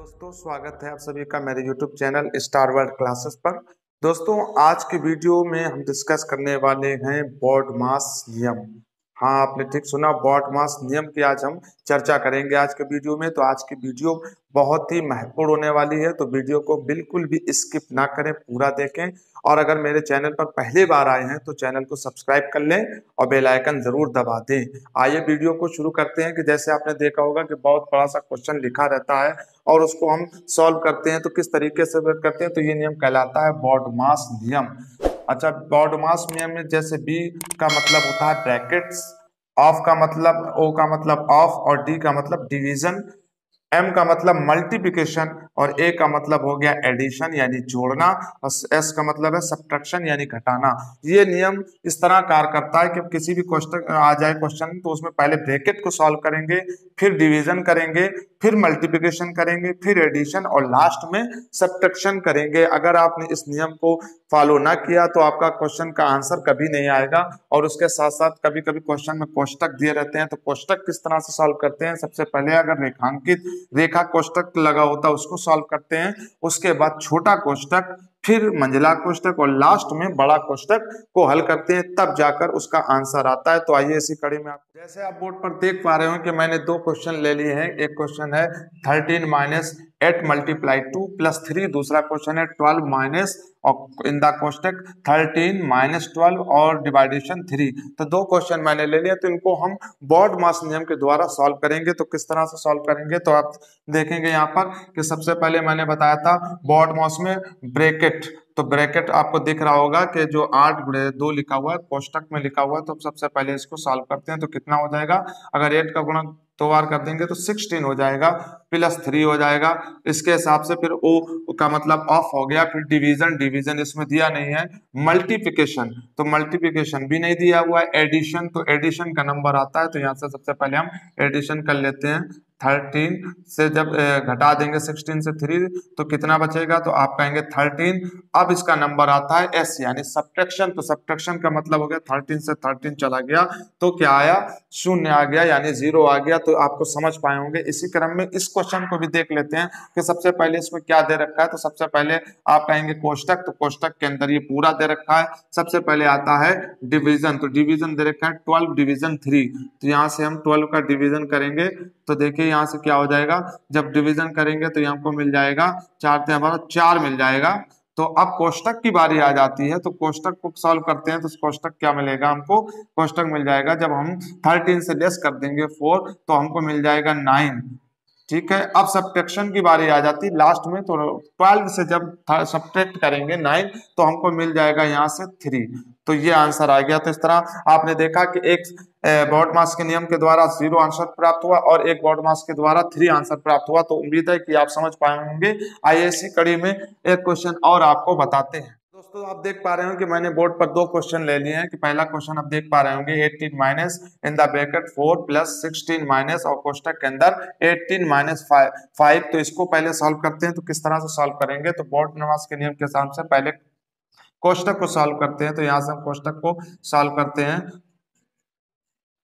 दोस्तों स्वागत है आप सभी का मेरे YouTube channel star world classes पर। दोस्तों आज के वीडियो में हम डिस्कस करने वाले हैं BODMAS नियम। हाँ आपने ठीक सुना, BODMAS नियम की आज हम चर्चा करेंगे आज के वीडियो में। तो आज की वीडियो बहुत ही महत्वपूर्ण होने वाली है, तो वीडियो को बिल्कुल भी स्किप ना करें, पूरा देखें। और अगर मेरे चैनल पर पहली बार आए हैं तो चैनल को सब्सक्राइब कर लें और बेल आइकन जरूर दबा दें। आइए वीडियो को शुरू करते हैं। कि जैसे आपने देखा होगा कि बहुत बड़ा सा क्वेश्चन लिखा रहता है और उसको हम सॉल्व करते हैं, तो किस तरीके से करते हैं, तो ये नियम कहलाता है BODMAS नियम। अच्छा, BODMAS नियम में जैसे B का मतलब होता है ब्रैकेट्स, ऑफ का मतलब O का मतलब ऑफ और D का मतलब डिवीजन, M का मतलब मल्टीप्लिकेशन और A का मतलब हो गया एडिशन यानी जोड़ना और S का मतलब है सब्ट्रैक्शन यानी घटाना। ये नियम इस तरह कार्य करता है कि किसी भी क्वेश्चन आ जाए क्वेश्चन तो उसमें पहले ब्रैकेट को सॉल्व करेंगे, फिर डिवीजन करेंगे, फिर मल्टीप्लिकेशन करेंगे, फिर एडिशन और लास्ट में सब्ट्रैक्शन करेंगे। अगर आपने इस नियम को फॉलो ना किया तो आपका क्वेश्चन का आंसर कभी नहीं आएगा। और उसके साथ साथ कभी कभी क्वेश्चन में कोष्टक दिए रहते हैं, तो कोष्टक किस तरह से सॉल्व करते हैं, सबसे पहले अगर रेखांकित रेखा कोष्टक लगा होता है उसको सॉल्व करते हैं, उसके बाद छोटा कोष्टक, फिर मंझला कोष्टक और लास्ट में बड़ा कोष्टक को हल करते हैं, तब जाकर उसका आंसर आता है। तो आइए इसी कड़ी में आप जैसे आप बोर्ड पर देख पा रहे हो कि मैंने दो क्वेश्चन ले लिए हैं। एक क्वेश्चन है 13 माइनस 8 मल्टीप्लाई 2 प्लस 3, दूसरा क्वेश्चन है 12 माइनस और इन द कोष्टक 13 माइनस 12 और डिवाइडेशन 3। तो दो क्वेश्चन मैंने ले लिया, तो इनको हम BODMAS नियम के द्वारा सॉल्व करेंगे। तो किस तरह से सॉल्व करेंगे, तो आप देखेंगे यहाँ पर कि सबसे पहले मैंने बताया था BODMAS में ब्रैकेट, तो ब्रैकेट आपको दिख रहा होगा कि जो 8/2 लिखा हुआ है कोष्टक में लिखा हुआ है, तो सबसे पहले इसको सॉल्व करते हैं। तो कितना हो जाएगा, अगर 8 का गुणा 2 बार कर देंगे तो 16 हो जाएगा, प्लस 3 हो जाएगा। इसके हिसाब से फिर O का मतलब ऑफ हो गया, फिर डिवीजन इसमें दिया नहीं है, मल्टीप्लिकेशन तो मल्टीप्लिकेशन भी नहीं दिया हुआ है, एडिशन तो एडिशन का नंबर आता है। तो यहाँ से सबसे पहले हम एडिशन कर लेते हैं। 13 से जब घटा देंगे 16 से 3 तो कितना बचेगा, तो आप कहेंगे 13। अब इसका नंबर आता है S यानी सब्ट्रैक्शन, तो सब्ट्रैक्शन का मतलब हो गया 13 से 13 चला गया तो क्या आया, शून्य आ गया यानी 0 आ गया। तो आपको समझ पाए होंगे। इसी क्रम में इस क्वेश्चन को भी देख लेते हैं कि सबसे पहले इसमें क्या दे रखा है। तो सबसे पहले आप कहेंगे कोष्टक, तो कोष्टक के अंदर ये पूरा दे रखा है। सबसे पहले आता है डिवीजन, तो डिवीजन दे रखा है 12 डिवीजन 3, तो यहाँ से हम 12 का डिवीजन करेंगे। तो देखिए यहाँ से क्या हो जाएगा, जब डिवीजन करेंगे तो यहाँ को मिल जाएगा 4 से हमारा 4 मिल जाएगा। तो अब कोष्टक की बारी आ जाती है, तो कोष्टक को सॉल्व करते हैं। तो कोष्टक क्या मिलेगा हमको, कोष्टक मिल जाएगा जब हम 13 से लेस कर देंगे 4 तो हमको मिल जाएगा 9। ठीक है, अब सब्ट्रैक्शन की बारी आ जाती लास्ट में, तो 12 से जब सब्ट्रैक्ट करेंगे 9 तो हमको मिल जाएगा यहाँ से 3। तो ये आंसर आ गया। तो इस तरह आपने देखा कि एक BODMAS के नियम के द्वारा 0 आंसर प्राप्त हुआ और एक BODMAS के द्वारा 3 आंसर प्राप्त हुआ। तो उम्मीद है कि आप समझ पाए होंगे। आइए इसी कड़ी में एक क्वेश्चन और आपको बताते हैं। दोस्तों आप देख पा रहे हो कि मैंने बोर्ड पर दो क्वेश्चन ले लिए हैं। कि पहला क्वेश्चन आप देख पा रहे होंगे 18 minus in the bracket 4 plus 16 minus और कोष्टक के अंदर 18 माइनस 5। तो इसको पहले सॉल्व करते हैं। तो किस तरह से सॉल्व करेंगे, तो BODMAS के नियम के हिसाब से पहले कोष्टक को सॉल्व करते हैं। तो यहाँ से हम कोष्टक को सॉल्व करते हैं,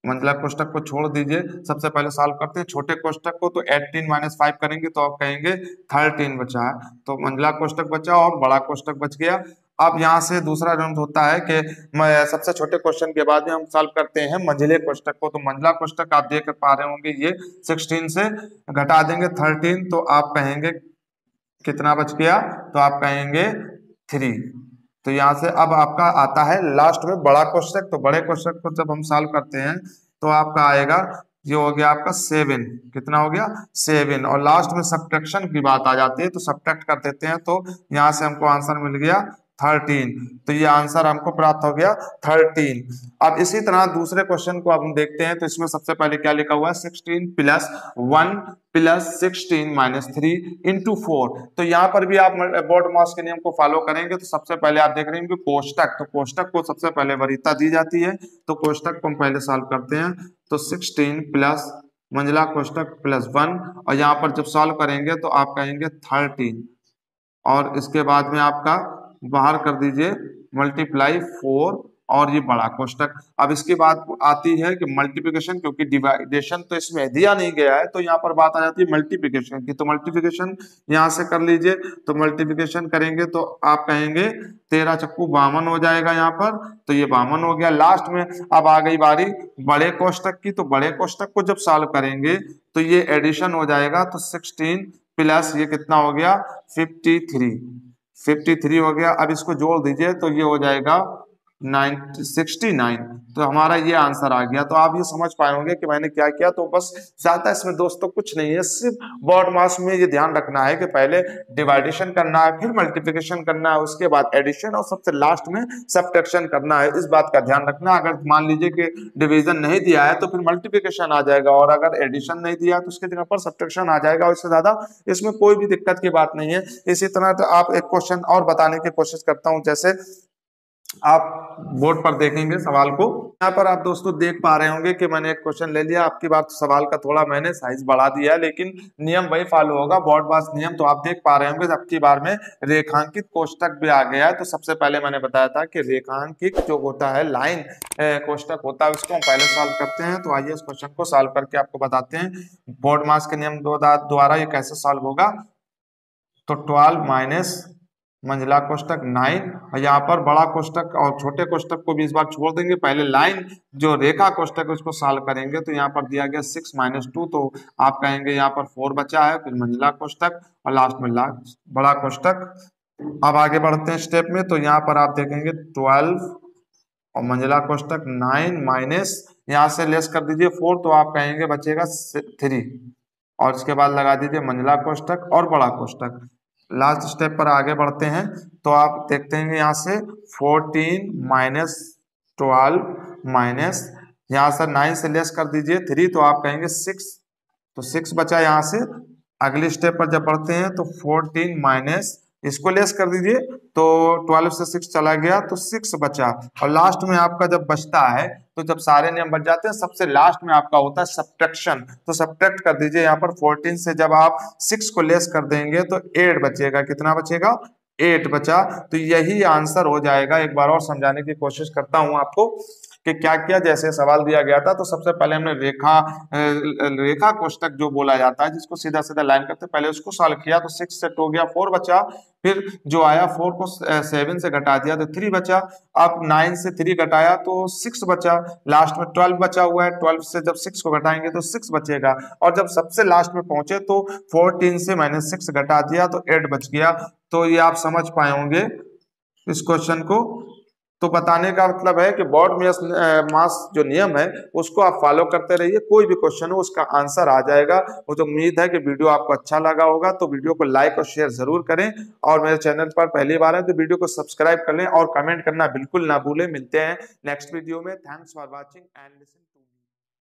मंझला कोष्टक को छोड़ दीजिए, सबसे पहले सॉल्व करते हैं छोटे कोष्टक को। तो 18 माइनस 5 करेंगे तो आप कहेंगे 13 बचा है, तो मंझला कोष्टक बचा और बड़ा कोष्टक बच गया। अब यहाँ से दूसरा राउंड होता है कि सबसे छोटे क्वेश्चन के बाद में हम सॉल्व करते हैं मंझले कोष्टक को। तो मंझला कोष्टक आप देख पा रहे होंगे ये 16 से घटा देंगे 13 तो आप कहेंगे कितना बच गया, तो आप कहेंगे 3। तो यहाँ से अब आपका आता है लास्ट में बड़ा कोष्टक। तो बड़े कोष्टक को जब हम सॉल्व करते हैं तो आपका आएगा, ये हो गया आपका 7। कितना हो गया 7। और लास्ट में सब्ट्रैक्शन की बात आ जाती है, तो सब्ट्रैक्ट कर देते हैं। तो यहाँ से हमको आंसर मिल गया 13। तो ये आंसर हमको प्राप्त हो गया 13। अब इसी तरह दूसरे क्वेश्चन को हम देखते हैं। तो इसमें सबसे पहले क्या लिखा हुआ है, 16 प्लस 1 प्लस 16 माइनस 3 इंटू 4। तो यहाँ पर भी आप BODMAS के नियम को फॉलो करेंगे। तो सबसे पहले आप देख रहे हैं कि कोष्टक, तो कोष्टक को सबसे पहले वरीयता दी जाती है। तो कोष्टक को हम पहले सॉल्व करते हैं। तो 16 प्लस मंझला कोष्टक प्लस 1 और यहाँ पर जब सॉल्व करेंगे तो आप कहेंगे 13 और इसके बाद में आपका बाहर कर दीजिए मल्टीप्लाई 4 और ये बड़ा कोष्टक। अब इसके बाद आती है कि मल्टीप्लिकेशन, क्योंकि डिवाइडेशन तो इसमें दिया नहीं गया है तो यहाँ पर बात आ जाती है मल्टीप्लिकेशन की। तो मल्टीप्लिकेशन यहाँ से कर लीजिए। तो मल्टीप्लिकेशन करेंगे तो आप कहेंगे 13 चक्कू 52 हो जाएगा यहाँ पर, तो ये 52 हो गया। लास्ट में अब आ गई बारी बड़े कोष्टक की। तो बड़े कोष्टक को जब सॉल्व करेंगे तो ये एडिशन हो जाएगा। तो 16 प्लस ये कितना हो गया 53 हो गया। अब इसको जोड़ दीजिए तो ये हो जाएगा 69। तो हमारा ये आंसर आ गया। तो आप ये समझ पाए होंगे कि मैंने क्या किया। तो बस ज्यादा इसमें दोस्तों कुछ नहीं है, सिर्फ बॉड मास में ये ध्यान रखना है कि पहले डिवाइडेशन करना है, फिर मल्टीप्लिकेशन करना है, उसके बाद एडिशन और सबसे लास्ट में सब्ट्रैक्शन करना है। इस बात का ध्यान रखना। अगर मान लीजिए कि डिवीजन नहीं दिया है तो फिर मल्टीप्लिकेशन आ जाएगा, और अगर एडिशन नहीं दिया तो उसके जगह पर सब्ट्रैक्शन आ जाएगा। और इससे ज्यादा इसमें कोई भी दिक्कत की बात नहीं है। इसी तरह तो आप एक क्वेश्चन और बताने की कोशिश करता हूं। जैसे आप बोर्ड पर देखेंगे सवाल को, यहाँ पर आप दोस्तों देख पा रहे होंगे कि मैंने एक क्वेश्चन ले लिया। आपकी बात सवाल का थोड़ा मैंने साइज बढ़ा दिया है, लेकिन नियम वही फॉलो होगा, बॉड मास नियम। तो आप देख पा रहे होंगे आपकी बार में रेखांकित कोष्टक भी आ गया है। तो सबसे पहले मैंने बताया था कि रेखांकित जो होता है लाइन कोष्टक होता है, उसको हम पहले सॉल्व करते हैं। तो आइए इस क्वेश्चन को सॉल्व करके आपको बताते हैं बॉड मास के नियम द्वारा ये कैसे सॉल्व होगा। तो 12 माइनस मंझला कोष्टक 9, और यहाँ पर बड़ा कोष्टक और छोटे कोष्टक को भी इस बार छोड़ देंगे। पहले लाइन जो रेखा कोष्टक है उसको सॉल्व करेंगे। तो यहाँ पर दिया गया 6 माइनस 2, तो आप कहेंगे यहाँ पर 4 बचा है, फिर मंझला कोष्टक और लास्ट में बड़ा कोष्टक। अब आगे बढ़ते हैं स्टेप में। तो यहाँ पर आप देखेंगे 12 और मंझला कोष्टक 9 माइनस यहाँ से लेस कर दीजिए 4, तो आप कहेंगे बचेगा 3, और इसके बाद लगा दीजिए मंझला कोष्टक और बड़ा कोष्टक। लास्ट स्टेप पर आगे बढ़ते हैं। तो आप देखते हैं यहाँ से 14 माइनस 12 माइनस यहाँ से 9 से लेस कर दीजिए 3, तो आप कहेंगे 6, तो 6 बचा यहाँ से। अगले स्टेप पर जब बढ़ते हैं तो 14 माइनस इसको लेस कर दीजिए, तो 12 से 6 चला गया तो 6 बचा। और लास्ट में आपका जब बचता है, तो जब सारे नियम बच जाते हैं सबसे लास्ट में आपका होता है सब्ट्रैक्शन। तो सब्ट्रैक्ट कर दीजिए यहाँ पर 14 से जब आप 6 को लेस कर देंगे तो 8 बचेगा। कितना बचेगा 8 बचा। तो यही आंसर हो जाएगा। एक बार और समझाने की कोशिश करता हूं आपको कि क्या किया। जैसे सवाल दिया गया था तो सबसे पहले हमने रेखा कोष्टक जो बोला जाता है, जिसको सीधा सीधा लाइन करते, पहले उसको सॉल्व किया। तो 6 से 2 गया 4 बचा, फिर जो आया 4 को 7 से घटा दिया तो 3 बचा। अब 9 से 3 घटाया तो 6 बचा। लास्ट में 12 बचा हुआ है, 12 से जब 6 को घटाएंगे तो 6 बचेगा। और जब सबसे लास्ट में पहुंचे तो 14 से -6 घटा दिया तो 8 बच गया। तो ये आप समझ पाए होंगे इस क्वेश्चन को। तो बताने का मतलब है कि बॉड मास जो नियम है उसको आप फॉलो करते रहिए, कोई भी क्वेश्चन हो उसका आंसर आ जाएगा। मुझे उम्मीद है कि वीडियो आपको अच्छा लगा होगा। तो वीडियो को लाइक और शेयर जरूर करें, और मेरे चैनल पर पहली बार है तो वीडियो को सब्सक्राइब कर लें और कमेंट करना बिल्कुल ना भूलें। मिलते हैं नेक्स्ट वीडियो में। Thanks for watching and listening.